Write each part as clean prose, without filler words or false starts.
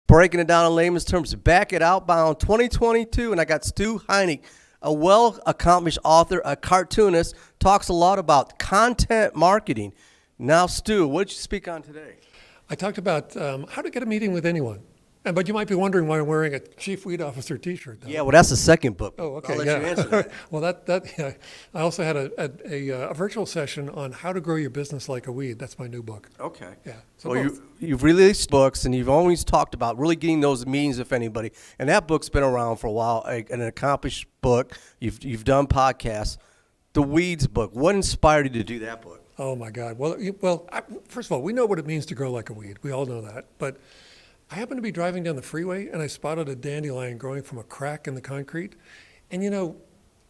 breaking it down in layman's terms, back at OutBound 2022, and I got Stu Heinecke, a well-accomplished author, a cartoonist, talks a lot about content marketing. Now, Stu, what did you speak on today? I talked about how to get a meeting with anyone. But you might be wondering why I'm wearing a Chief Weed Officer T-shirt. Yeah, well, that's the second book. Oh, okay. I'll let yeah. you answer that. Well, yeah. I also had a virtual session on how to grow your business like a weed. That's my new book. Okay. Yeah. So well, you've released books, and you've always talked about really getting those meetings, if anybody. And that book's been around for a while, an accomplished book. You've done podcasts. The Weeds book. What inspired you to do that book? Oh my God. Well, first of all, we know what it means to grow like a weed. We all know that. But I happened to be driving down the freeway, and I spotted a dandelion growing from a crack in the concrete. And,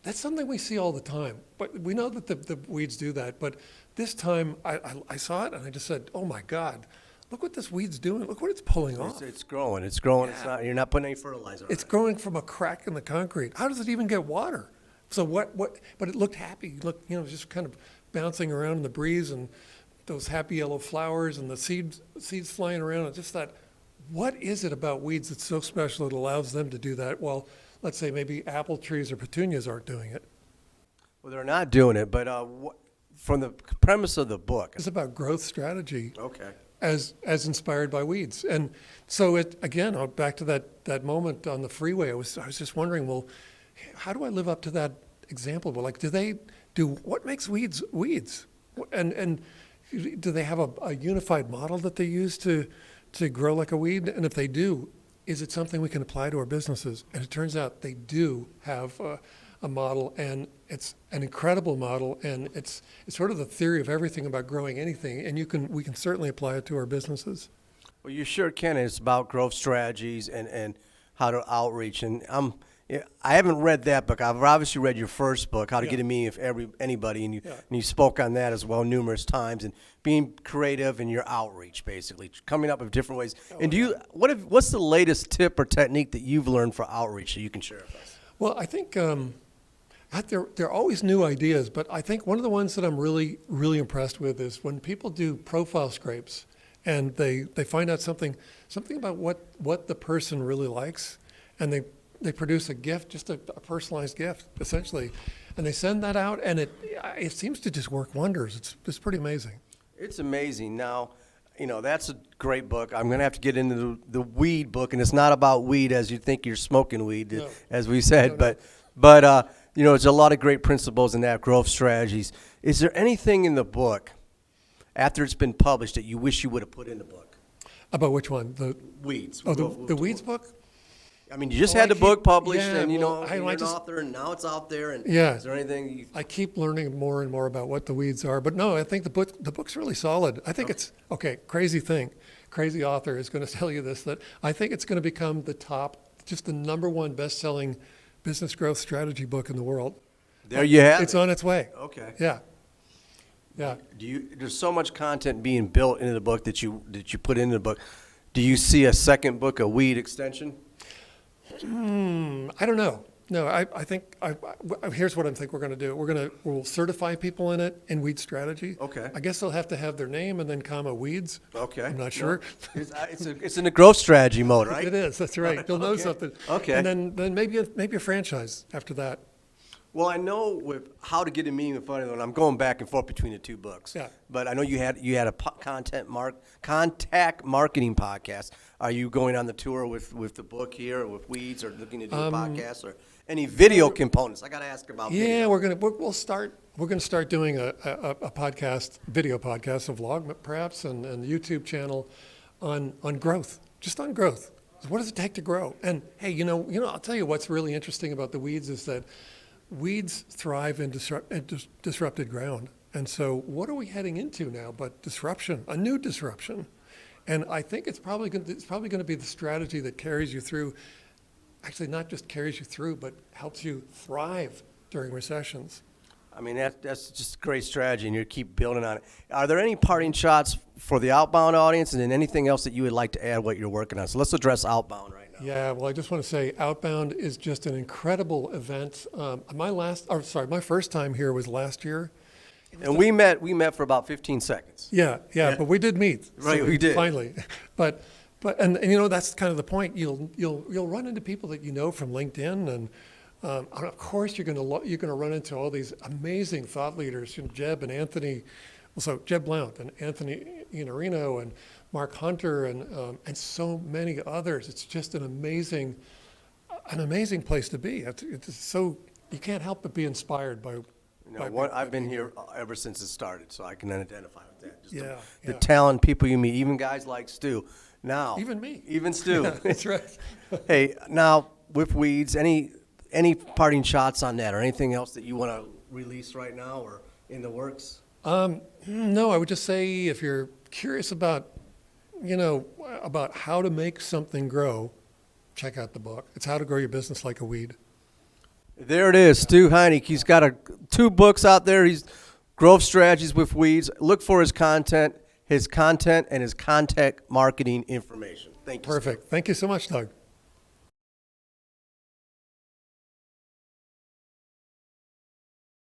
that's something we see all the time. But we know that the weeds do that. But this time, I saw it, and I just said, oh, my God, look what this weed's doing. Look what it's pulling off. It's growing. It's growing. Yeah. You're not putting any fertilizer on it. It's growing from a crack in the concrete. How does it even get water? So but it looked happy. It looked, just kind of bouncing around in the breeze, and those happy yellow flowers and the seeds flying around. I just thought, what is it about weeds that's so special that allows them to do that? Well, let's say maybe apple trees or petunias aren't doing it. Well, they're not doing it, but from the premise of the book. It's about growth strategy. Okay. As inspired by weeds. And so back to that moment on the freeway, I was just wondering, well, how do I live up to that example? Well, what makes weeds weeds? And do they have a unified model that they use to grow like a weed? And if they do, is it something we can apply to our businesses? And it turns out they do have a model, and it's an incredible model, and it's sort of the theory of everything about growing anything, and we can certainly apply it to our businesses. Well, you sure can. It's about growth strategies and how to outreach. And I haven't read that book. I've obviously read your first book, How to Get a Meeting with Anybody, and you spoke on that as well numerous times, and being creative in your outreach, basically coming up with different ways. And what's the latest tip or technique that you've learned for outreach that you can share with us? Well, I think there are always new ideas, but I think one of the ones that I'm really, really impressed with is when people do profile scrapes and they find out something about what the person really likes, and they produce a gift, just a personalized gift, essentially, and they send that out, and it seems to just work wonders. It's pretty amazing. It's amazing. Now, that's a great book. I'm going to have to get into the weed book, and it's not about weed as you think you're smoking weed, no. As we said, No. but there's a lot of great principles in that, growth strategies. Is there anything in the book after it's been published that you wish you would have put in the book? About which one? The weeds. Oh, the weeds book? I mean, you just had the book published, and you're an just, author, and now it's out there. And yeah, is there anything I keep learning more and more about what the weeds are, but no, I think the book's really solid. I think it's crazy author is going to tell you this, that I think it's going to become the number one best-selling business growth strategy book in the world. There you have it. It's on its way. Okay. Yeah. There's so much content being built into the book that you put into the book. Do you see a second book, a weed extension? I don't know. No, I think here's what I think we're going to do. We'll certify people in it in weed strategy. Okay. I guess they'll have to have their name and then comma weeds. Okay. I'm not sure. No. It's in the growth strategy mode, right? It is. That's right. You'll know something. Okay. And then maybe a franchise after that. Well, I know with How to Get a Meeting with Anyone, I'm going back and forth between the two books. Yeah. But I know you had a contact marketing podcast. Are you going on the tour with the book here, or with Weeds, or looking to do a podcast, or any video components? I got to ask about. Yeah, video. We'll start. We're going to start doing a podcast, video podcast, a vlog perhaps, and the YouTube channel on growth, just on growth. What does it take to grow? And hey, I'll tell you what's really interesting about the weeds is that weeds thrive in disrupted ground. And so what are we heading into now but disruption, a new disruption? And I think it's probably going to be the strategy that carries you through, actually not just carries you through, but helps you thrive during recessions. I mean, that's just a great strategy, and you keep building on it. Are there any parting shots for the OutBound audience, and then anything else that you would like to add what you're working on? So let's address OutBound right now. Yeah, well, I just want to say OutBound is just an incredible event. My first time here was last year. And we met for about 15 seconds. Yeah, but we did meet. Right, we did. Finally. But But and that's kind of the point. You'll run into people that you know from LinkedIn, and of course you're going to run into all these amazing thought leaders, Jeb and Anthony. So Jeb Blount and Anthony Iannarino and Mark Hunter and so many others. It's just an amazing place to be. It's so you can't help but be inspired by. I've been here ever since it started, so I can identify with that. Just the yeah. talent people you meet, even guys like Stu. Now, Even me. even Stu. Yeah, that's right. Hey, now with weeds, any parting shots on that, or anything else that you want to release right now, or in the works? No, I would just say if you're curious about how to make something grow, check out the book. It's How to Grow Your Business Like a Weed. There it is, Stu Heinecke. He's got 2 books out there. He's Growth Strategies with Weeds. Look for his content and his contact marketing information. Thank you. Perfect. Thank you so much, Doug.